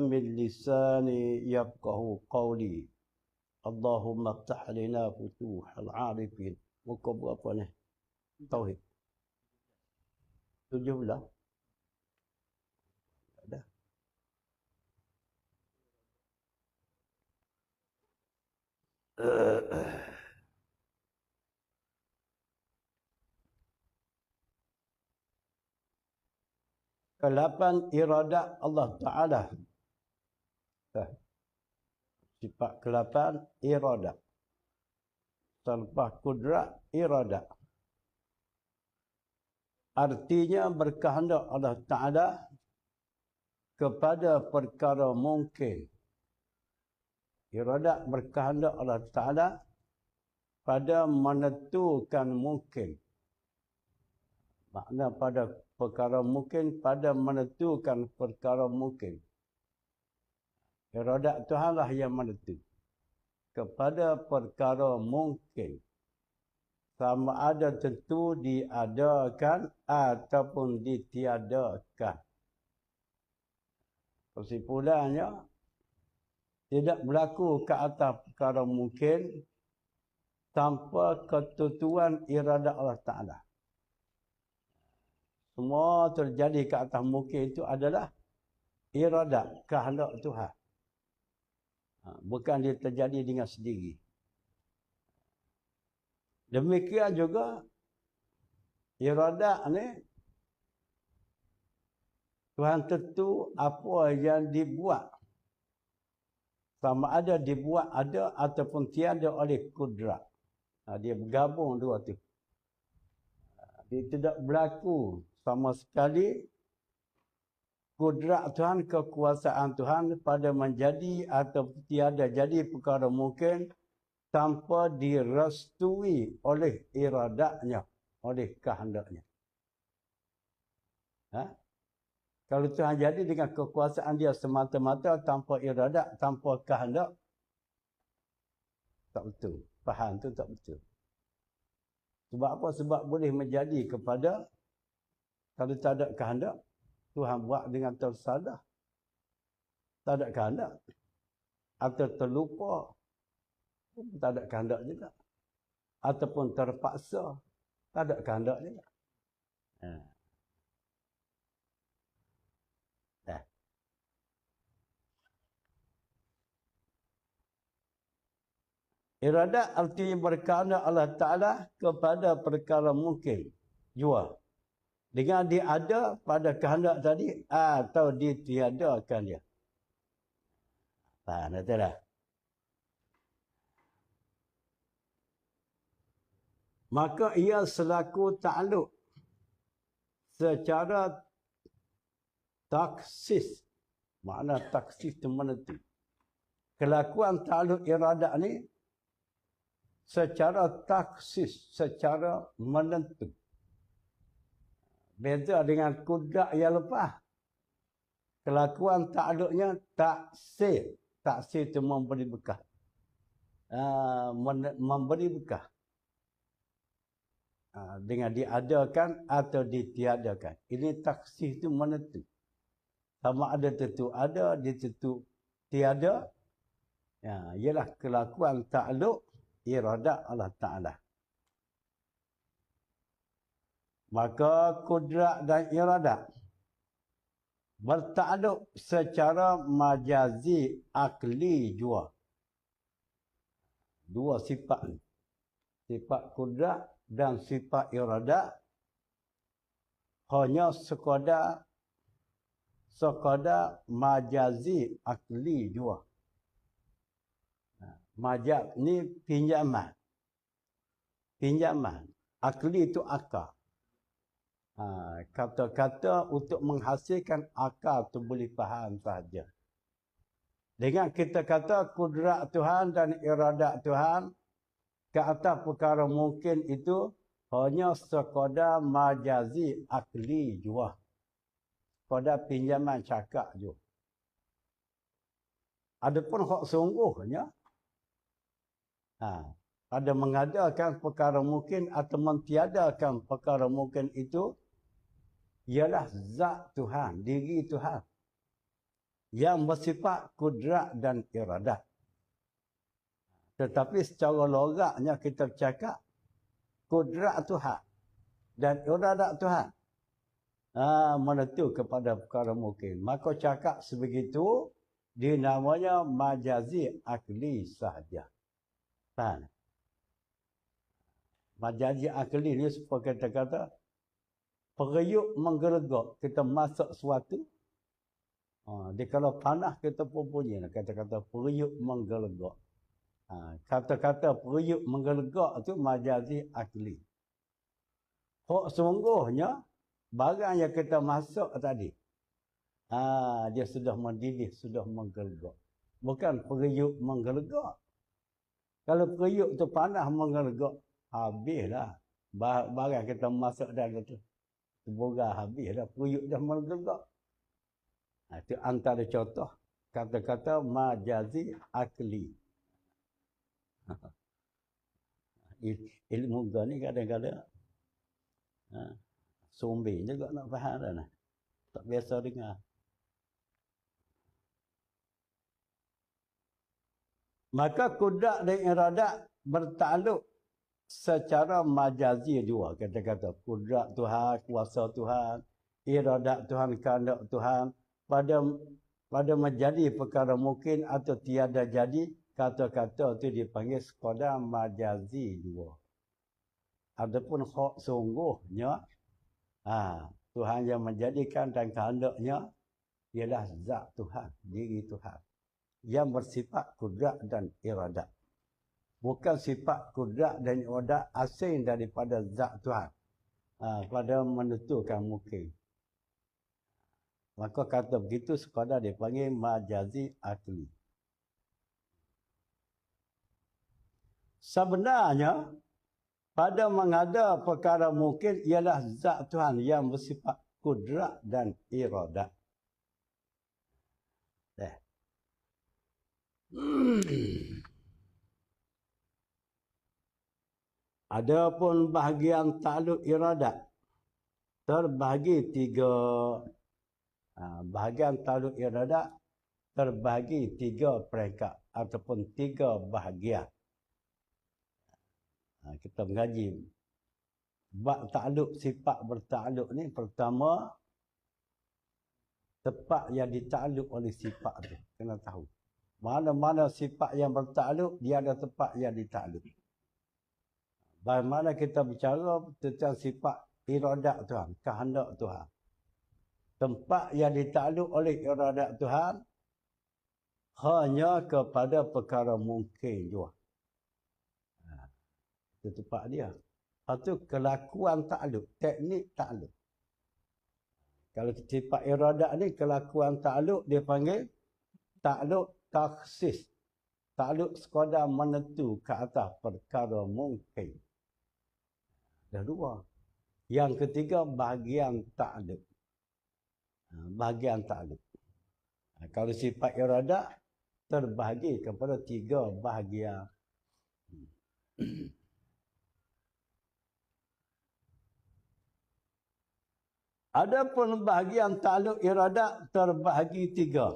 min lisani yafqahu qawli. Allahumma ftah lana futuhal arifin. Muka berapa ni? Tauhid. 17. Ada. Kelapan iradat Allah Ta'ala. Sifat ke-8 iradat. Selepas kudrat iradat. Artinya berkehendak Allah Ta'ala kepada perkara mungkin. Iradat berkehendak Allah Ta'ala pada menentukan mungkin. Makna pada perkara mungkin, pada menentukan perkara mungkin. Iradat Tuhanlah yang menentu kepada perkara mungkin, sama ada tentu diadakan ataupun ditiadakan. Kesimpulannya, tidak berlaku ke atas perkara mungkin tanpa ketentuan iradat Allah Ta'ala. Semua terjadi ke atas mungkin itu adalah iradat, kehendak Tuhan. Bukan dia terjadi dengan sendiri. Demikian juga iradat ni Tuhan tentu apa yang dibuat, sama ada dibuat ada ataupun tiada oleh kudrat. Dia bergabung dua tu. Dia tidak berlaku sama sekali kudrat Tuhan, kekuasaan Tuhan pada menjadi atau tiada jadi perkara mungkin tanpa direstui oleh iradatnya, oleh kehendaknya. Kalau Tuhan jadi dengan kekuasaan dia semata-mata tanpa iradat, tanpa kehendak, tak betul. Faham tu tak betul. Sebab apa? Sebab boleh menjadi kepada, kalau tak ada kehendak, Tuhan buat dengan tersalah, tak ada kehendak, atau terlupa, tak ada kehendak juga, ataupun terpaksa, tak ada kehendak juga. Iradat artinya berkehendak Allah Ta'ala kepada perkara mungkin jua. Dengan dia ada pada kehendak tadi atau ditiadakan dia. Faham tak dah? Maka ia selaku ta'aluk secara taksis. Makna taksis itu menentu. Kelakuan ta'aluk iradat ni secara taksis, secara menentu. Beza dengan kudrat yang lepas. Kelakuan ta'aluknya taksir. Taksir itu memberi bekah. Memberi bekah. Dengan diadakan atau ditiadakan. Ini taksir itu menentu. Sama ada tentu ada, ditentu tiada. Ialah kelakuan ta'aluk iradat Allah Ta'ala. Maka kudrat dan iradat bertakluk secara majazi akli jua. Dua sifat. Sifat kudrat dan sifat iradat hanya sekadar majazi akli jua. Majaz ni pinjaman. Pinjaman. Akli itu akal. Kata-kata untuk menghasilkan akal tu boleh faham sahaja. Dengan kita kata kudrat Tuhan dan iradat Tuhan ke atas perkara mungkin itu hanya sekadar majazi akli jua. Sekadar pinjaman cakap jua. Adapun hak sungguhnya, pada mengadakan perkara mungkin atau mentiadakan perkara mungkin itu ialah zat Tuhan, diri Tuhan. yang bersifat kudrat dan iradah. Tetapi secara logaknya kita cakap kudrat Tuhan dan iradah Tuhan menentu kepada perkara mungkin. Maka cakap sebegitu dinamanya majazi akli sahaja. Faham? Majazi akli ni supaya kita kata periuk menggelegak. Kita masak sesuatu. Dia kalau panah kita pun bunyi. Kata-kata periuk menggelegak. Kata-kata periuk menggelegak tu majazi akli. Hak sungguhnya barang yang kita masak tadi. Dia sudah mendidih, sudah menggelegak. Bukan periuk menggelegak. Kalau periuk tu panah menggelegak, habislah. Barang kita masak dalam tu. Semoga habislah. Periuk dah menggelegak. Itu antara contoh. Kata-kata majazi akli. Ilmu ni kadang-kadang zombie juga nak faham dah. Tak biasa dengar. Maka kudrat dan iradat bertakluk secara majazi dua. Kata-kata kudrat Tuhan, kuasa Tuhan, iradat Tuhan, kehendak Tuhan pada menjadi perkara mungkin atau tiada jadi, kata-kata itu dipanggil sekadar majazi dua. Adapun hak sungguhnya Tuhan yang menjadikan dan kehendaknya ialah zat Tuhan, diri Tuhan yang bersifat kudrat dan iradat. Bukan sifat kudrat dan iradat asing daripada zat Tuhan pada menentukan mungkin. Maka kata begitu sekadar dipanggil majazi akli. Sebenarnya pada mengada perkara mungkin ialah zat Tuhan yang bersifat kudrat dan iradat. Adapun bahagian takluk iradat terbahagi tiga. Bahagian takluk iradat terbahagi tiga peringkat ataupun tiga bahagian. Kita mengaji bab takluk, sifat bertakluk ni pertama tempat yang ditakluk oleh sifat tu. Kena tahu. Mana-mana sifat yang bertakluk, dia ada tempat yang ditakluk. Bagaimana kita bicara tentang sifat iradat Tuhan, kehendak Tuhan. Tempat yang ditakluk oleh iradat Tuhan hanya kepada perkara mungkin juga. Itu tempat dia. Lepas tu kelakuan takluk, teknik takluk. Kalau sifat iradat ni kelakuan takluk dia panggil takluk taksis. Takluk sekadar menentu ke atas perkara mungkin. Dah dua. Yang ketiga bahagian takluk. Bahagian takluk. Kalau sifat iradat terbahagi kepada tiga bahagian. Adapun bahagian takluk iradat terbahagi tiga.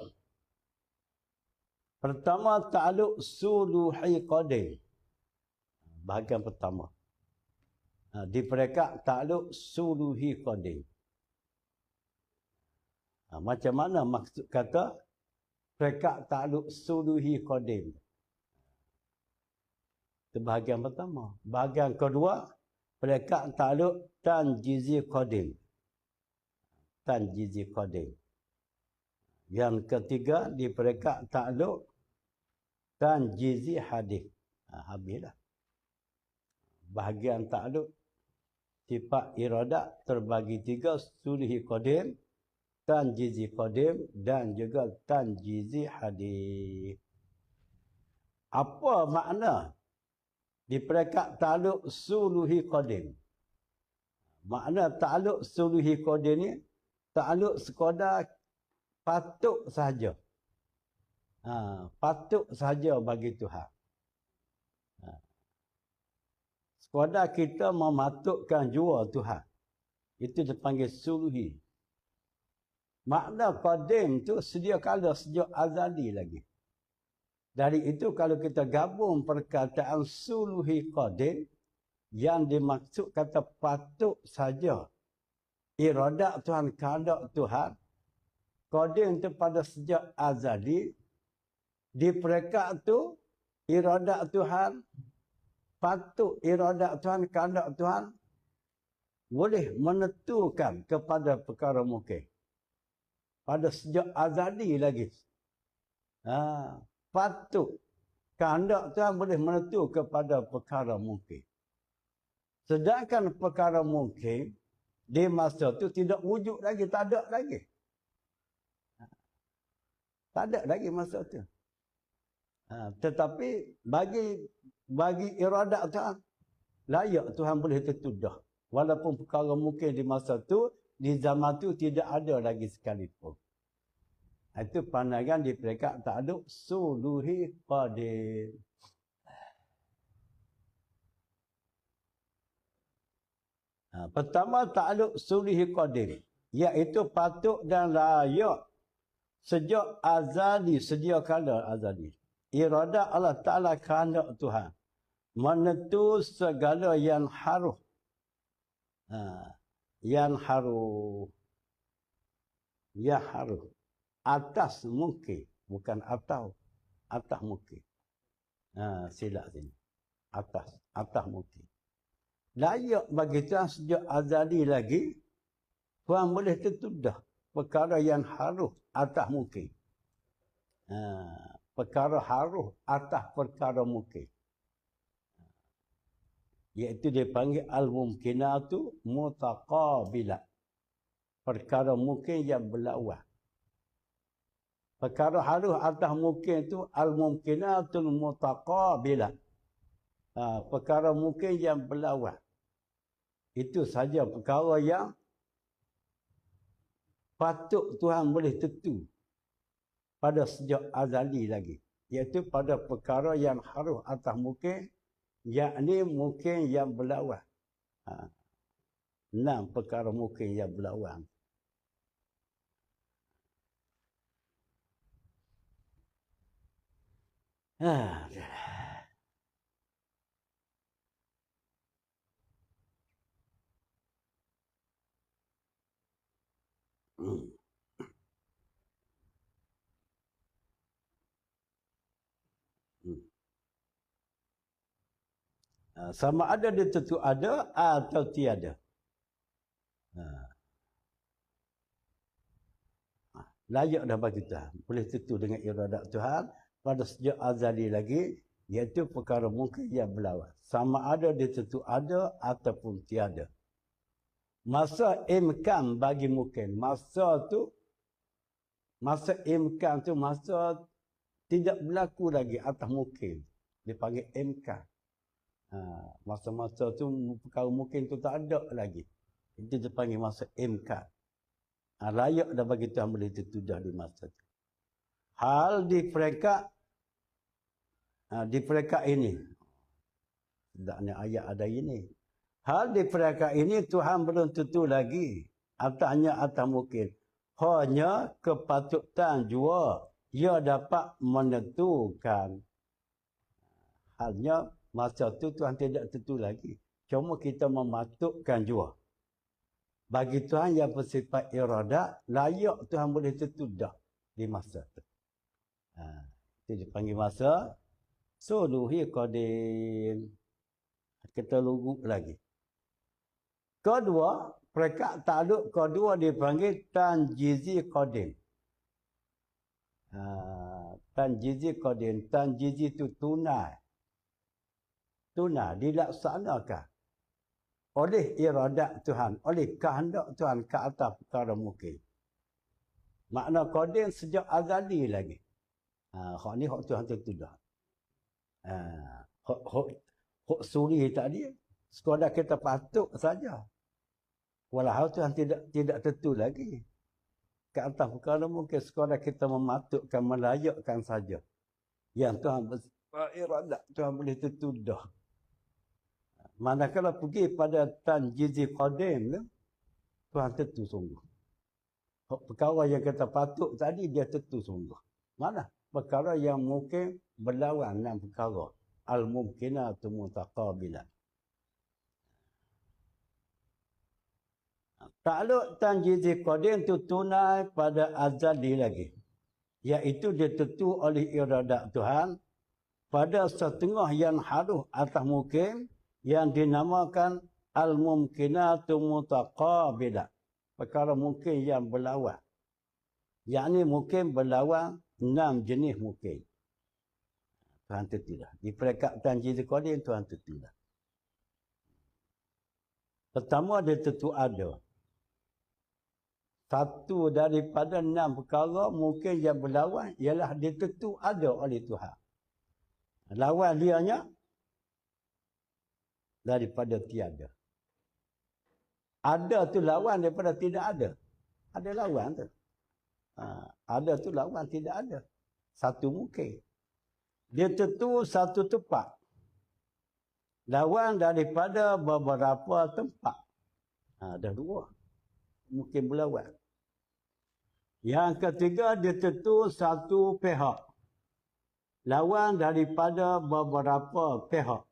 Pertama takluk suluhi qadim. Bahagian pertama. Di peringkat takluk suluhi qadim. Macam mana maksud kata peringkat takluk suluhi qadim? Itu bahagian pertama. Bahagian kedua peringkat takluk tanjizi qadim. Tanjizi qadim. Yang ketiga di peringkat takluk tanjizi hadis. Habislah. Bahagian takluk sifat iradat terbagi tiga, suluhi qadim, tanjizi qadim dan juga tanjizi hadis. Apa makna di peringkat takluk suluhi qadim? Makna takluk suluhi qadim ni takluk sekadar patut sahaja. Patut sahaja bagi Tuhan. Sekadar kita mematutkan jua Tuhan. Itu dipanggil suluhi. Makna qadim tu sedia kala sejak azali lagi. Dari itu kalau kita gabung perkataan suluhi qadim, yang dimaksud kata patut saja. Iradat Tuhan, kehendak Tuhan. Qadim tu pada sejak azali. Di perekat tu, iradat Tuhan, patut iradat Tuhan, kehendak Tuhan, boleh menentukan kepada perkara mungkin. Pada sejak azali lagi. Patut. Kehendak Tuhan boleh menentu kepada perkara mungkin. Sedangkan perkara mungkin, di masa tu tidak wujud lagi, tak ada lagi. Tak ada lagi masa tu. Tetapi bagi iradat Tuhan, layak Tuhan boleh tentu dah. Walaupun perkara mungkin di masa tu, di zaman tu tidak ada lagi sekalipun. Itu pandangan di perekat ta'aluk suluhi qadim. Pertama ta'aluk suluhi qadim, iaitu patut dan layak sejak azali, sedia kala azali. Iradat Allah Ta'ala kehendak Tuhan menentu segala yang haruh. Yang haruh atas mungkin, bukan atau, atas mungkin. Silap sini. Atas mungkin. Layak bagi Tuhan sejak azali lagi, Tuhan boleh tentu dah perkara yang haruh atas mungkin. Perkara haruh atas perkara mungkin. Iaitu dia panggil al-mumkinatu mutaqabilah. Perkara mungkin yang berlawan. Perkara haruh atas mungkin itu al-mumkinatul mutaqabilah. Perkara mungkin yang berlawan. Itu saja perkara yang patut Tuhan boleh tentu pada sejak azali lagi. Iaitu pada perkara yang haruh atas mungkin, yakni mungkin yang berlawan. 6 perkara mungkin yang berlawan. Sama ada dia tentu ada atau tiada. Layak dah bagi Tuhan. Boleh tentu dengan iradat Tuhan pada sejak azali lagi, iaitu perkara mungkin yang berlawan. Sama ada dia tentu ada ataupun tiada. Masa imkan bagi mungkin. Masa imkan tu masa tidak berlaku lagi atas mungkin. Dipanggil imkan. Masa-masa tu perkara mungkin tu tak ada lagi. Itu dipanggil masa imkan. Layak dah bagi Tuhan boleh tentu dah di masa tu. Hal di perekat ini. Tidaknya ayat ada ini. Hal di perekat ini Tuhan belum tentu lagi. Atasnya atas mungkin. Hanya kepatutan jua. Ia dapat menentukan. Hanya masa tu Tuhan tidak tentu lagi. Cuma kita mematukkan jua. Bagi Tuhan yang bersifat iradat, layak Tuhan boleh tentu dah di masa tu. Itu dipanggil masa suluhi qadim. Kita luruk lagi. Kedua, perekat ta'aluk kedua dipanggil tanjizi qadim. Tanjizi qadim. Tanjizi itu tunai. Tunai, dilaksanakan oleh iradat Tuhan, oleh kehendak Tuhan ke atas perkara mungkin. Makna qadim sejak azali lagi. Hak ni hak Tuhan tentu dah. Hak suri tadi sekadar kita patut saja. Walau Tuhan tidak tentu lagi. Ke atas perkara mungkin sekadar kita mematukkan, melayakkan saja. Yang Tuhan iradat Tuhan boleh tentu dah. Manakala pergi pada tanjizi qadim tu, Tuhan tentu sungguh. Perkara yang kata patut tadi dia tentu sungguh. Mana? Perkara yang mungkin berlawan dengan perkara. Al-mumkinatu mutaqabilah. Takluk tanjizi qadim itu tunai pada azali lagi. Iaitu ditentu oleh iradat Tuhan pada setengah yang harus atas mungkin yang dinamakan al-mumkinatu mutaqabilah. Perkara mungkin yang berlawan. Yakni mungkin berlawan 6 jenis mungkin. Tuhan tentulah. Di peringkat tanjizi qadim Tuhan tentulah. Pertama dia tentu ada. Satu daripada 6 perkara mungkin yang berlawan ialah dia tentu ada oleh Tuhan. Lawan dianya daripada tiada. Ada tu lawan daripada tidak ada. Ada lawan tu. Ada tu lawan tidak ada. Satu mungkin. Dia tentu satu tempat. Lawan daripada beberapa tempat. Ada 2. Mungkin berlawan. Yang ketiga, dia tentu satu pihak. Lawan daripada beberapa pihak.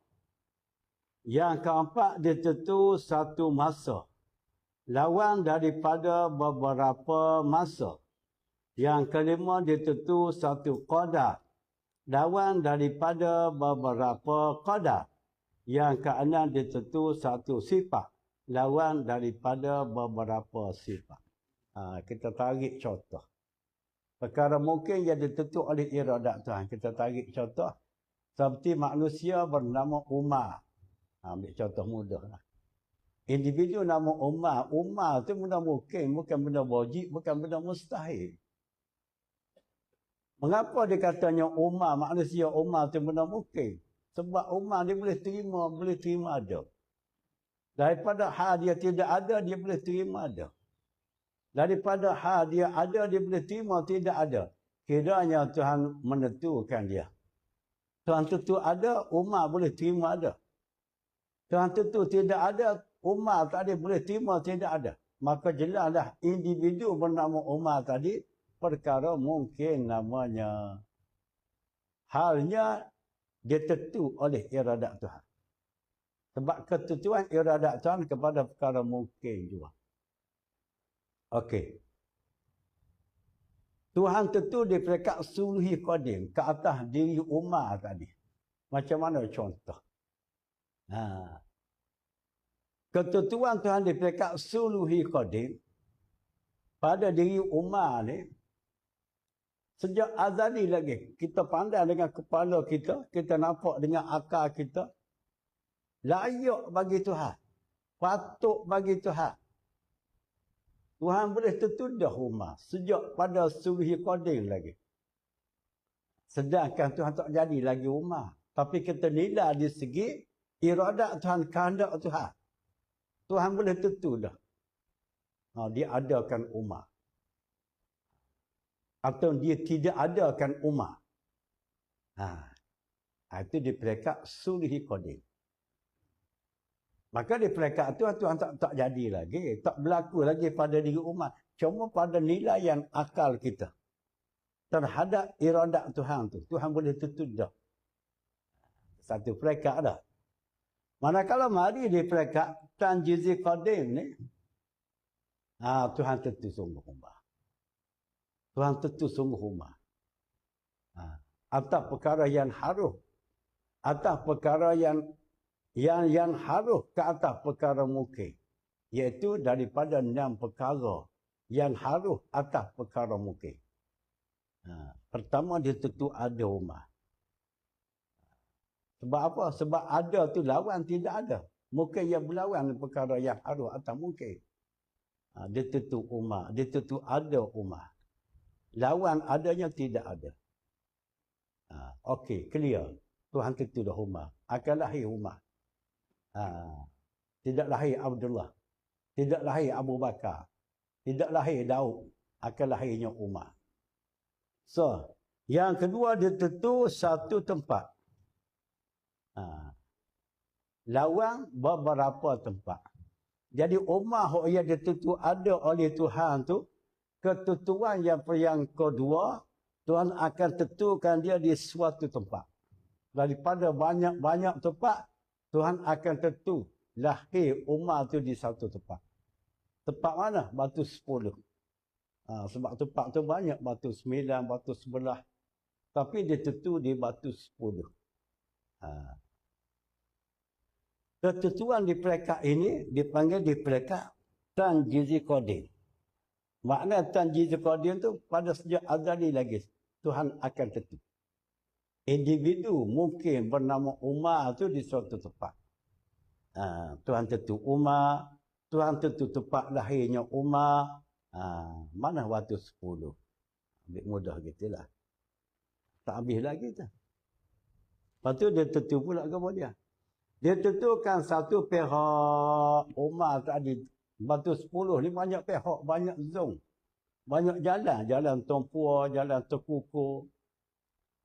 Yang keempat, dia tentu satu masa. Lawan daripada beberapa masa. Yang kelima, dia tentu satu qadar. Lawan daripada beberapa qadar. Yang keenam, dia tentu satu sifat. Lawan daripada beberapa sifat. Kita tarik contoh. Perkara mungkin yang ditentu oleh iradat Tuhan. Kita tarik contoh. Seperti manusia bernama Umar. Ambil contoh mudah lah. Individu nama Umar. Umar tu benda mungkin. Bukan benda wajib. Bukan benda mustahil. Mengapa dia katanya Umar? Manusia Umar tu benda mungkin. Sebab Umar dia boleh terima ada. Daripada hal dia tidak ada, dia boleh terima ada. Daripada hal dia ada, dia boleh terima tidak ada. Kiranya Tuhan menentukan dia. Tuhan tentu ada, Umar boleh terima ada. Tuhan tentu tidak ada, Umar tadi boleh terima tidak ada. Maka jelaslah individu bernama Umar tadi, perkara mungkin namanya. Halnya ditentu oleh iradat Tuhan. Sebab ketentuan iradat Tuhan kepada perkara mungkin juga. Okey. Tuhan tentu di peringkat suluhi qadim ke atas diri Umar tadi. Macam mana contoh? Ketentuan Tuhan di peringkat suluhi qadim pada diri Umar ni sejak azali lagi. Kita pandang dengan kepala kita, kita nampak dengan akal kita. Layak bagi Tuhan. Patut bagi Tuhan. Tuhan boleh tentu dah Umar. Sejak pada suluhi qadim lagi. Sedangkan Tuhan tak jadi lagi Umar. Tapi kita nilai di segi iradat Tuhan, kehendak Tuhan. Tuhan boleh tentu dah. Dia adakan Umar. Atau dia tidak adakan Umar. Itu di peringkat suluhi qadim. Maka di peringkat itu Tuhan tak jadi lagi. Tak berlaku lagi pada diri umat. Cuma pada nilaian akal kita. Terhadap iradat Tuhan tu. Tuhan boleh tentu dah. Satu peringkat dah. Manakala mari di peringkat tanjizi qadim ni. Tuhan tentu sungguh umat. Tuhan tentu sungguh umat. Atas perkara yang harus. Atas perkara yang harus ke atas perkara mungkin. Iaitu daripada 6 perkara yang harus atas perkara mungkin. Pertama dia tentu ada Umar. Sebab apa? Sebab ada tu lawan tidak ada. Mungkin yang berlawan perkara yang harus atas mungkin. Dia tentu Umar. Dia tentu ada Umar. Lawan adanya tidak ada. Okey, clear. Tuhan tentu dah Umar. Akan lahir Umar. Tidak lahir Abdullah. Tidak lahir Abu Bakar. Tidak lahir Daud. Akan lahirnya Umar. So, yang kedua dia tentu satu tempat. Lawan beberapa tempat. Jadi Umar yang dia tentu ada oleh Tuhan tu ketentuan yang kedua, Tuhan akan tentukan dia di suatu tempat. Daripada banyak-banyak tempat, Tuhan akan tentu lahir Umar tu di satu tempat. Tempat mana? Batu 10. Sebab tempat tu banyak, batu 9, batu 11. Tapi dia tentu di batu 10. Ketentuan di peringkat ini dipanggil di peringkat Tanjizi Qadim. Makna Tanjizi Qadim tu pada sejak azali lagi Tuhan akan tentu. Individu mungkin bernama Umar tu di suatu tempat. Tuhan tentu Umar, Tuhan tentu tempat lahirnya Umar. Mana waktu 10. Ambil mudah gitulah. Tak habis lagi tu. Lepas tu dia tentu pula kemudian. Dia tentukan satu pihak Umar tadi. Batu 10 ni banyak pihak, banyak zon. Banyak jalan. Jalan Tompua, jalan Tekuku.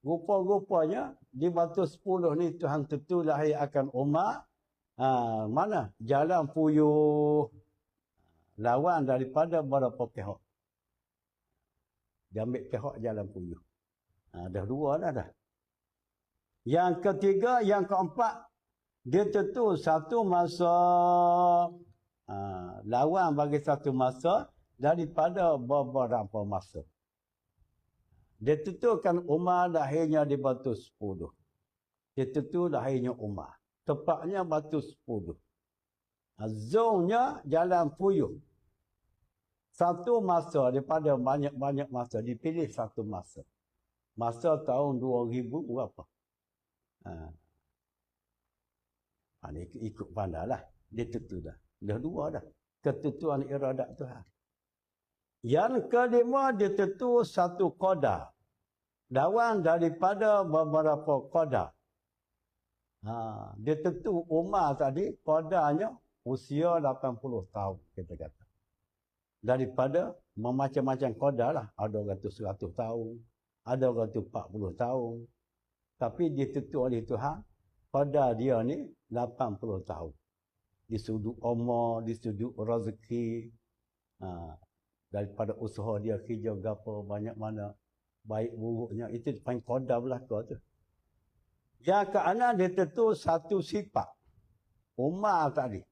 Rupa-rupanya di batu 10 ni Tuhan tentu lahir akan Umar. Mana? Jalan Puyuh. Lawan daripada beberapa pihak. Dia ambil pihak jalan Puyuh. Dah dua dah. Yang ketiga, yang keempat, dia tentu satu masa lawan bagi satu masa daripada beberapa masa. Dia tentukan Umar lahirnya di batu 10. Dia tentu lahirnya Umar. Tepatnya batu 10. Zonnya jalan Puyuh. Satu masa daripada banyak-banyak masa. Dipilih satu masa. Masa tahun 2000 berapa? Ikut pandai lah. Dia tentu dah. Dah dua dah. Ketentuan iradat Tuhan. Yang kelima, dia tentu satu qadar. Lawan daripada beberapa qadar. Dia tentu Umar tadi, qadarnya usia 80 tahun, kita kata. Daripada macam-macam qadar lah. Ada orang tu 100 tahun. Ada orang tu 40 tahun. Tapi dia tentu oleh Tuhan, qadar dia ni 80 tahun. Di sudut umur, di sudut rezeki. Daripada usaha dia kerja gapo banyak mana. Baik buruknya. Itu dipanggil qadar belaka tu. Yang keenam dia tentu satu sifat. Umar tadi.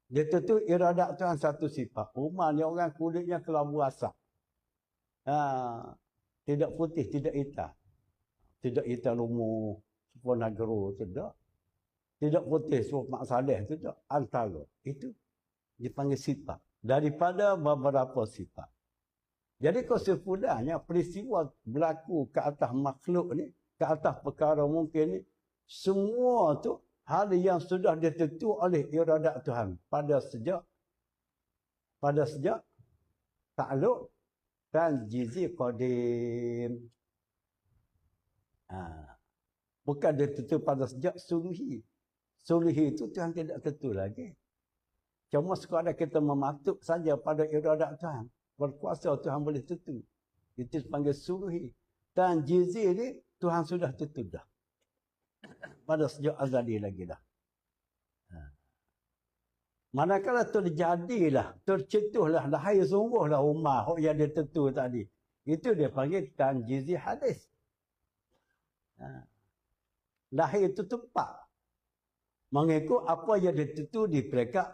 Dia tentu iradat Tuhan satu sifat. Umar ni orang kulitnya kelabu asap. Tidak putih, tidak hitam. Tidak hitam lumuh, Suponagoro, tidak. Tidak putih, Mak Saleh, tidak. Antara. Itu dipanggil sifat. Daripada beberapa sifat. Jadi kesimpulannya, peristiwa berlaku ke atas makhluk ni, ke atas perkara mungkin ni, semua tu hal yang sudah ditentu oleh iradat Tuhan pada sejak takluk Tanjizi Qadim. Bukan ditentu pada sejak suluhi. Suluhi itu Tuhan tidak tentu lagi. Cuma sekadar kita mematuk saja pada iradat Tuhan. Berkuasa Tuhan boleh tentu. Itu dipanggil suluhi. Tanjizi ni Tuhan sudah tentu dah. Pada sejak azali lagi dah. Manakala terjadilah, tercetuhlah, lahir sungguhlah Umar yang dia tentu tadi. Itu dia panggil Tanjizi Hadis. Lahir itu tepat. Mengikut apa yang ditentu di peringkat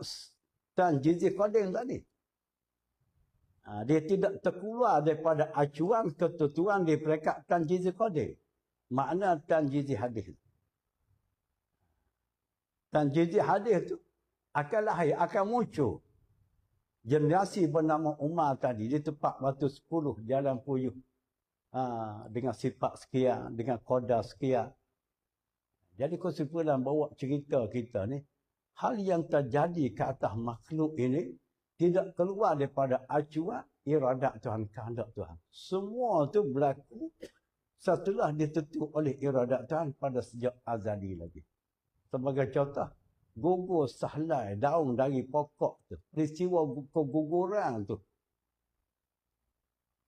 Tanjizi Qadim tadi. Dia tidak terkeluar daripada acuan ketentuan di peringkat Tanjizi Qadim. Makna Tanjizi Hadis. Tanjizi Hadis itu akan lahir, akan muncul. Generasi bernama Umar tadi di tempat batu 10 jalan Puyuh. Dengan sifat sekian, dengan qadar sekian. Jadi kesimpulan bawa cerita kita ni, hal yang terjadi ke atas makhluk ini tidak keluar daripada acuan iradat Tuhan, kehendak Tuhan. Semua tu berlaku setelah ditentu oleh iradat Tuhan pada sejak azali lagi. Sebagai contoh, gugur sahlai daun dari pokok tu, peristiwa keguguran tu.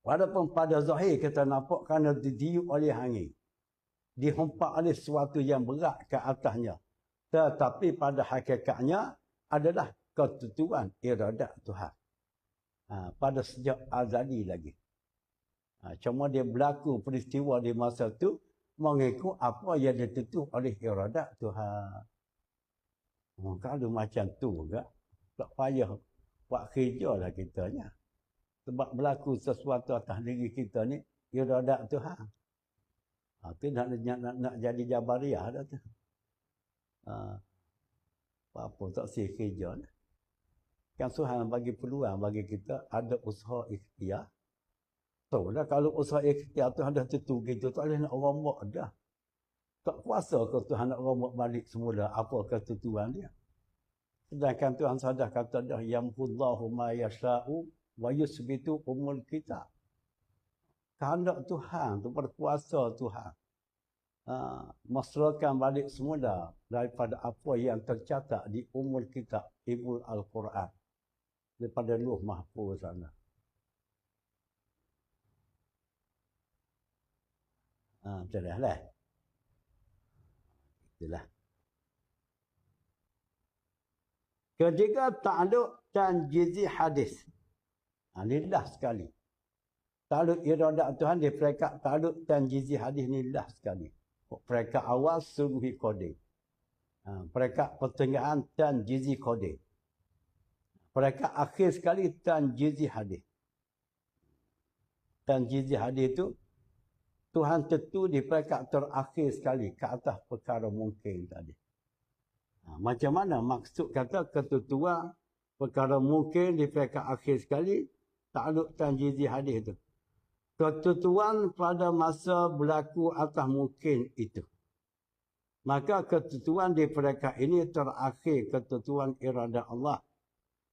Walaupun pada zahir kita nampak kerana ditiup oleh angin, dihempak oleh sesuatu yang berat ke atasnya. Tetapi pada hakikatnya adalah ketentuan iradat Tuhan. pada sejak azali lagi. Cuma dia berlaku peristiwa di masa itu mengikut apa yang ditentu oleh iradat Tuhan. Kalau macam tu juga, tak payah buat kerja lah kitanya. Sebab berlaku sesuatu atas diri kita ni, iradat Tuhan. Tu nak jadi Jabariah dah tu. Apa tak sih kerja ni. Kan Tuhan bagi peluang bagi kita ada usaha ikhtiar. Tahu dah kalau usaha ikhtiar Tuhan dah tentu gitu, tak boleh nak rombak dah. Tak kuasa ke Tuhan nak rombak balik semula apa ketentuan dia. Sedangkan Tuhan sudah kata dah yamhullahu ma yasha'u wa yusbitu umul kitab. Kehendak Tuhan tu, berkuasa Tuhan. Masrakan balik semula daripada apa yang tercatat di umul kitab, Ibul Al-Quran. Daripada Luh Mahfuz sana. Betul dah lah. Itulah. Ketiga, ta'aluk tanjizi hadis. Ini dah sekali. Ta'aluk iradat Tuhan di peringkat ta'aluk tanjizi hadis ni dah sekali. Peringkat awal suruhi kode. Peringkat pertengahan tanjizi kode. Peringkat akhir sekali tanjizi hadis. Tanjizi hadis itu Tuhan tentu di peringkat terakhir sekali ke atas perkara mungkin tadi. Macam mana maksud kata ketentuan perkara mungkin di peringkat akhir sekali ta'aluk tanjizi hadis itu. Ketentuan pada masa berlaku atas mungkin itu. Maka ketentuan di peringkat ini terakhir ketentuan iradat Allah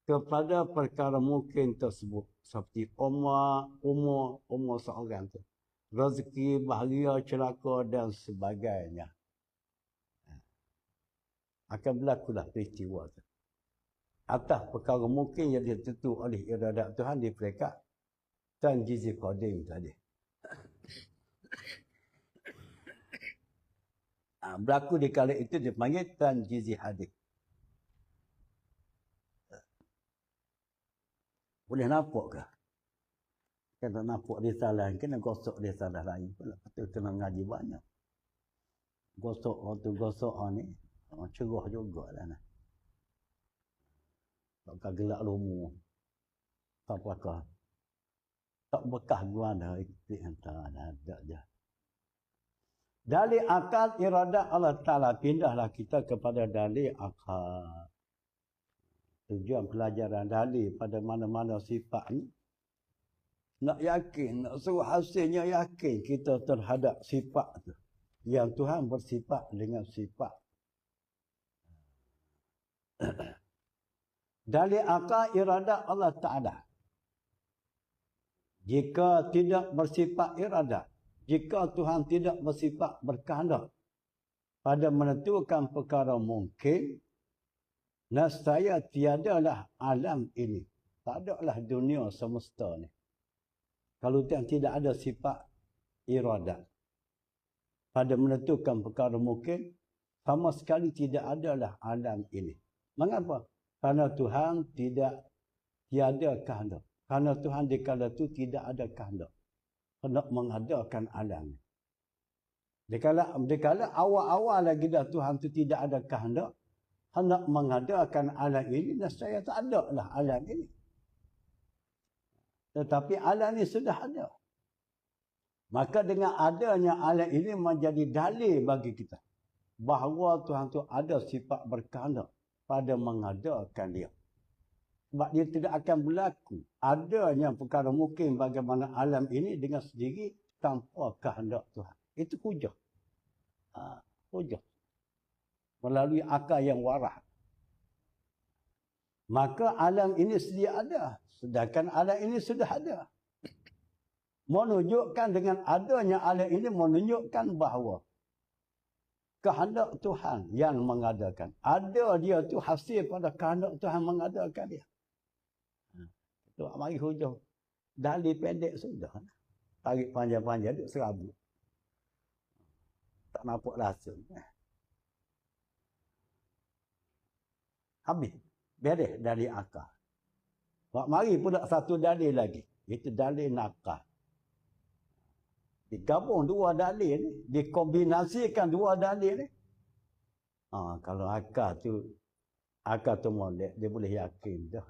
kepada perkara mungkin tersebut. Seperti umur seorang itu. Rezeki, bahagia, celaka dan sebagainya. Akan berlakulah peristiwa itu. Atas perkara mungkin yang ditentu oleh iradat Tuhan di peringkat tanjizi qadim tadi. Berlaku di kala itu dipanggil tanjizi hadis. Boleh nampak ke? Kalau nampak dia salah, kena gosok dia salah lain pula. Betul kena ngaji banyak. Gosok waktu gosok ni, cerah jugalah nah. Tak gelak lomo. Tak pakar. Tak bekah gua dah ikut hantar ada je. Dalil akal iradat Allah Ta'ala, pindahlah kita kepada dalil akal. Tujuan pelajaran dalil pada mana-mana sifat ni. Nak yakin, nak suruh hasilnya yakin kita terhadap sifat tu. Yang Tuhan bersifat dengan sifat. Dalil akal iradat Allah Ta'ala. Jika tidak bersifat iradat, jika Tuhan tidak bersifat berkehendak pada menentukan perkara mungkin, nescaya tiadalah alam ini. Tak adalah dunia semesta ni. Kalau tidak ada sifat iradat pada menentukan perkara mungkin, sama sekali tidak adalah alam ini. Mengapa? Karena Tuhan tiada kehendak. Karena Tuhan di kala itu tidak ada kehendak. Hendak mengadakan alam. Di kala awal-awal lagi dah Tuhan itu tidak ada kehendak, hendak mengadakan alam ini, dan saya tak ada lah alam ini. Tetapi alam ini sudah ada. Maka dengan adanya alam ini menjadi dalil bagi kita bahawa Tuhan itu ada sifat berkehendak pada mengadakan dia. Sebab dia tidak akan berlaku adanya perkara mungkin bagaimana alam ini dengan sendiri tanpa kehendak Tuhan. Itu hujah. Hujah. Melalui akal yang waras. Maka alam ini sedia ada. Sedangkan alam ini sudah ada. Menunjukkan dengan adanya alam ini menunjukkan bahawa kehendak Tuhan yang mengadakan. Ada dia tu hasil pada kehendak Tuhan mengadakan dia. Tu mari hujung. Dalil pendek sudah. Tarik panjang-panjang duk serabut. Tak nampak langsung. Habis. Beres dari akal. Mari pula satu dalil lagi. Itu dalil nakal. Digabung dua dalil ni. Dikombinasikan dua dalil ni. Kalau akal tu molek, dia boleh yakin dah.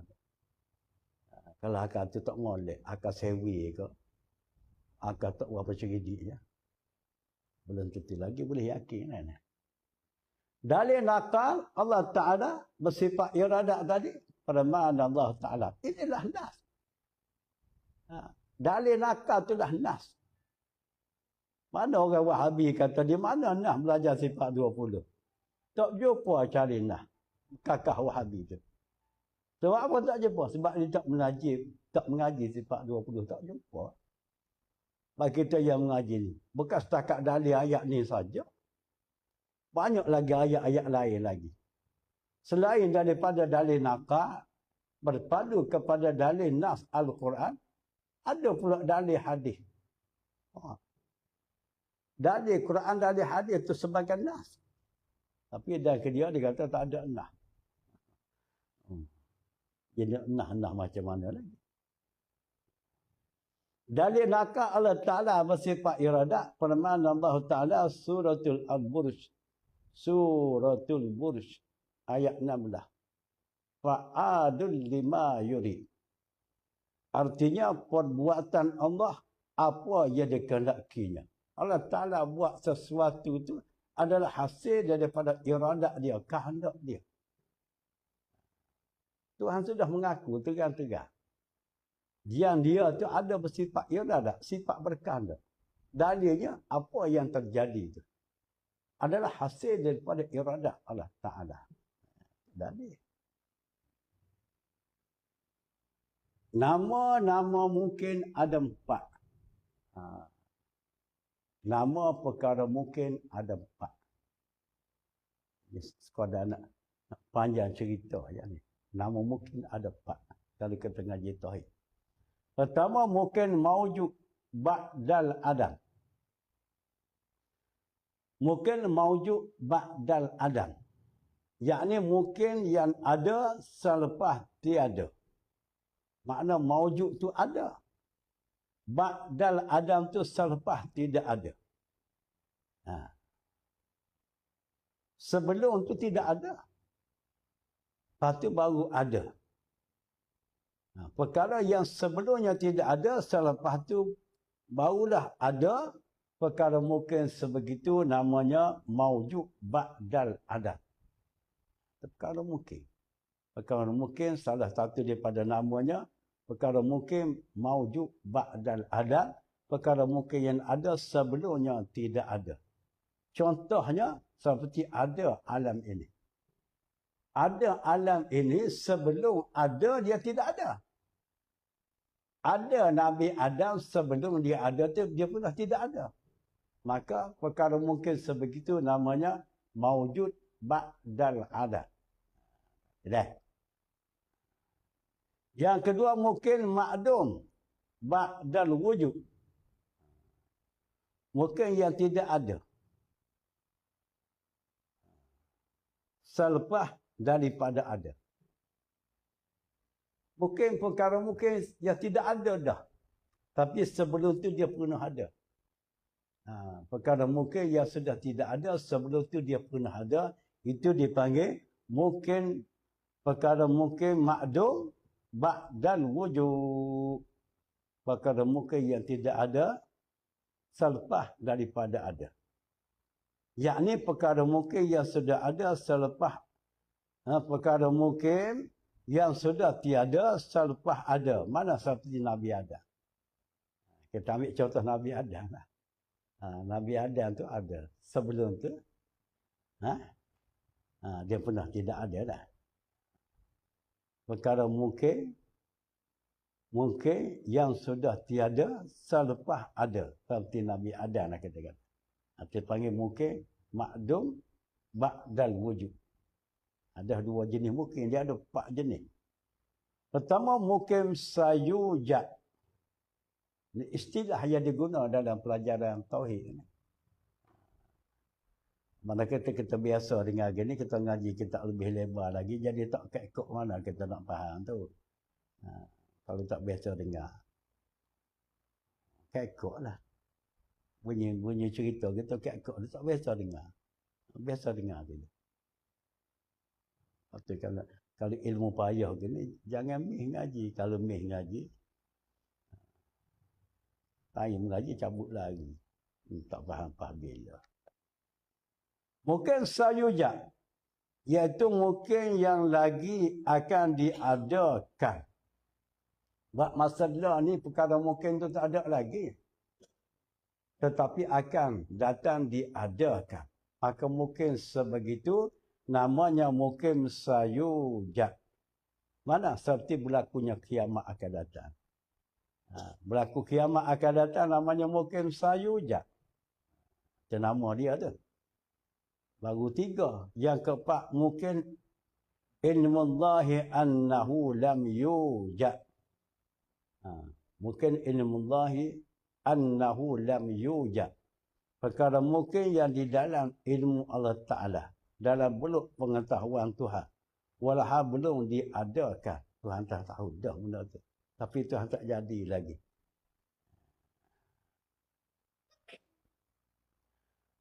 Kalau akal tu tak molek, akal sewi ke, akal tak berapa cerdik je. Belum tentu lagi boleh yakin kan. Dalil nakal Allah Ta'ala bersifat iradat tadi. Firman Allah Ta'ala. Inilah nas. Dalil nakal itulah nas. Mana orang Wahabi kata di mana nas belajar sifat 20? Tak jumpa cari nas. Kakak Wahabi tu. Sebab apa tak jumpa? Sebab dia tak mengaji sifat 20. Tak jumpa. Bagi kita yang mengaji ni. Bukan setakat dalil ayat ni saja. Banyak lagi ayat-ayat lain lagi. Selain daripada dalil nakal, berpadu kepada dalil nas Al-Quran, ada pula dalil hadis. Dalil Quran, dalil hadis itu sebagai nas. Tapi dari dia kata tak ada nas. Jadi nah macam mana lagi? Dalil nakal Allah Ta'ala bersifat iradat. Firman Allah Ta'ala suratul Al-Burj. Suratul Burj. Ayat 16. Fa'adul lima yurid. Artinya perbuatan Allah apa yang dikehendakinya. Allah Ta'ala buat sesuatu itu adalah hasil daripada iradat dia, kehendak dia. Tuhan sudah mengaku terang-terang. Yang dia tu ada bersifat iradat, sifat berkehendak. Dalilnya apa yang terjadi itu adalah hasil daripada iradat Allah Ta'ala. Dalil. Nama-nama mungkin ada 4. Nama perkara mungkin ada 4. Sekadar nak panjang cerita yang ni. Nama mungkin ada 4. Kalau kita ngaji tauhid. Pertama mungkin maujud ba'dal adam. Mungkin maujud ba'dal adam. Yakni mungkin yang ada selepas tiada. Makna maujud tu ada. Ba'dal adam tu selepas tidak ada. Sebelum tu tidak ada. Lepas tu baru ada. Perkara yang sebelumnya tidak ada, selepas tu barulah ada. Perkara mungkin sebegitu namanya maujud ba'dal adam. Perkara mungkin. Perkara mungkin salah satu daripada namanya. Perkara mungkin maujud ba'dal adam. Perkara mungkin yang ada sebelumnya tidak ada. Contohnya seperti ada alam ini. Ada alam ini sebelum ada dia tidak ada. Ada Nabi Adam sebelum dia ada tu dia pun dah tidak ada. Maka perkara mungkin sebegitu namanya maujud ba'dal adam. Dah. Yang kedua mungkin ma'dum ba'dal wujud. Mungkin yang tidak ada. Selepas daripada ada. Mungkin perkara mungkin yang tidak ada dah. Tapi sebelum tu dia pernah ada. Perkara mungkin yang sudah tidak ada, sebelum tu dia pernah ada. Itu dipanggil mungkin perkara mungkin ma'dum ba'dal wujud. Perkara mungkin yang tidak ada selepas daripada ada. Yakni perkara mungkin yang sudah ada selepas perkara mungkin yang sudah tiada selepas ada. Mana seperti Nabi Adam. Kita ambil contoh Nabi Adam. Nabi Adam tu ada. Sebelum tu dia pernah tidak ada dah. Perkara mungkin yang sudah tiada selepas ada. Seperti Nabi Adam nak katakan. Kita panggil mungkin ma'dum ba'dal wujud. Ada 2 jenis mungkin. Dia ada 4 jenis. Pertama mungkin sayujad. Ini istilah yang diguna dalam pelajaran tauhid. Mana kita biasa dengar gini, kita ngaji kita lebih lebar lagi. Jadi tak ikut mana kita nak faham tu. Kalau tak biasa dengar, kekok lah. Bunyi cerita kita kekok, dia tak biasa dengar. Biasa dengar dia. Lepas kalau ilmu payah gini, jangan mih ngaji. Kalau mih ngaji, time ngaji cabut lagi. Tak faham bila. Mungkin sayujat, iaitu mungkin yang lagi akan diadakan. Sebab masalah ni perkara mungkin tu tak ada lagi. Tetapi akan datang diadakan. Maka mungkin sebegitu, namanya mungkin sayujat. Mana? Seperti berlakunya kiamat akan datang. Berlaku kiamat akan datang namanya mungkin sayujat. Itu nama dia tu. Baru 3. Yang keempat mungkin ilmullahi annahu lam yujad. Mungkin ilmullahi annahu lam yujad. Perkara mungkin yang di dalam ilmu Allah Ta'ala. Dalam beluk pengetahuan Tuhan. Walau belum diadakan. Tuhan tak tahu dah benda tu. Tapi Tuhan tak jadi lagi.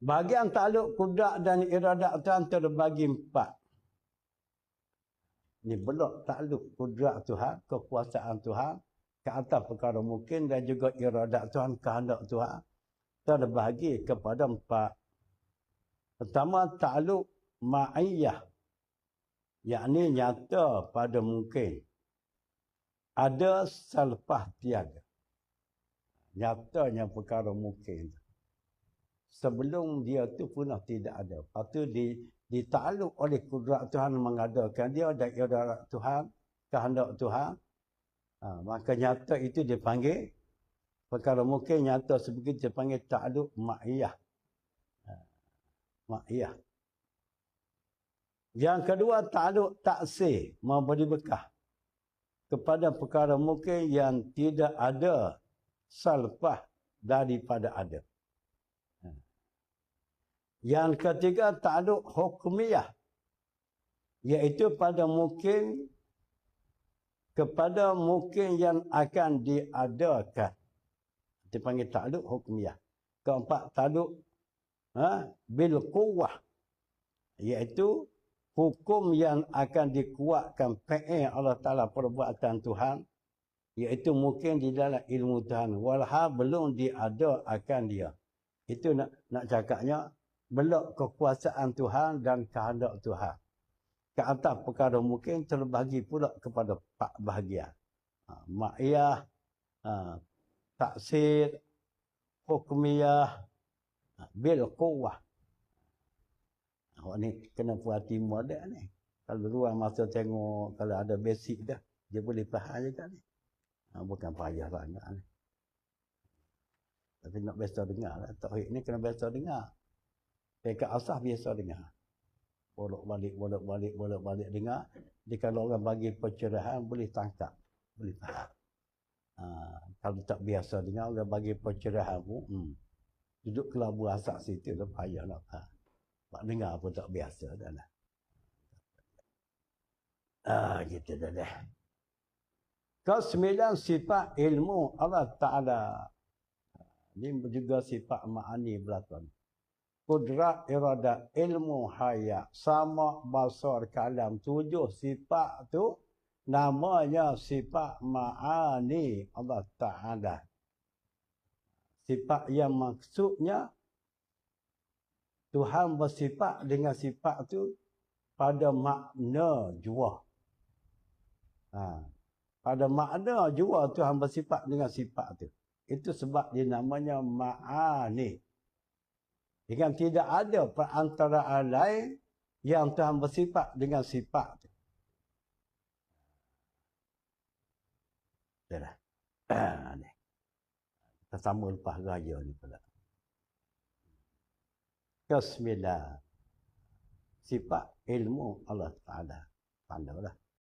Bahagian takluk kudrat dan iradat Tuhan terbagi 4. Ini beluk takluk kudrat Tuhan, kekuasaan Tuhan ke atas perkara mungkin dan juga iradat Tuhan, kehendak Tuhan terbagi kepada 4. Pertama, takluk ma'iyah, yakni nyata pada mungkin. Ada selepas tiada. Nyatanya perkara mungkin. Sebelum dia tu pernah tidak ada. Lepas tu ditakluk oleh kudrat Tuhan mengadakan dia dan iradat Tuhan, kehendak Tuhan. Maka nyata itu dipanggil perkara mungkin nyata sebegitu dipanggil takluk ma'iyah. Ma'iyah. Yang kedua, takluk taksir, memberi bekah kepada perkara mungkin yang tidak ada selepas daripada ada. Yang ketiga, takluk hukmiyah, iaitu pada mungkin kepada mungkin yang akan diadakan. Dipanggil takluk hukmiyah. Keempat, takluk bil quwwah, iaitu hukum yang akan dikuatkan fi'il Allah Ta'ala, perbuatan Tuhan, iaitu mungkin di dalam ilmu Tuhan. Walau belum diadakan dia. Itu nak cakapnya, belok kekuasaan Tuhan dan kehendak Tuhan. Ke atas perkara mungkin terbagi pula kepada 4 bahagian. Ma'iyah, taksir, hukmiyah, bil quwwah. Awak ni kena perhati model ni. Kalau luar masa tengok, kalau ada basic dah, dia boleh faham juga ni. Bukan payah sangat ni. Tapi nak biasa dengar lah. Tauhid ni kena biasa dengar. Pekat asah biasa dengar. Bolak-balik dengar. Jadi kalau orang bagi pencerahan, boleh tangkap. Boleh faham. Kalau tak biasa dengar, orang bagi pencerahan pun, duduk kelabu asap situ tu payah nak faham. Pak dengar pun tak biasa dah lah. Gitu dah dah. Ke-9 sifat ilmu Allah Ta'ala. Ini juga sifat ma'ani belakang. Kudrat, iradat, ilmu, hayat, sama, basar, kalam. 7 sifat tu namanya sifat ma'ani Allah Ta'ala. Sifat yang maksudnya Tuhan bersifat dengan sifat tu pada makna jua. Pada makna jua Tuhan bersifat dengan sifat tu. Itu sebab dia namanya ma'ani. Dengan tidak ada perantaraan lain yang Tuhan bersifat dengan sifat tu. Dah. Kita sambung lepas raya ni pula. Ke-9 sifat ilmu Allah Ta'ala. Pandanglah.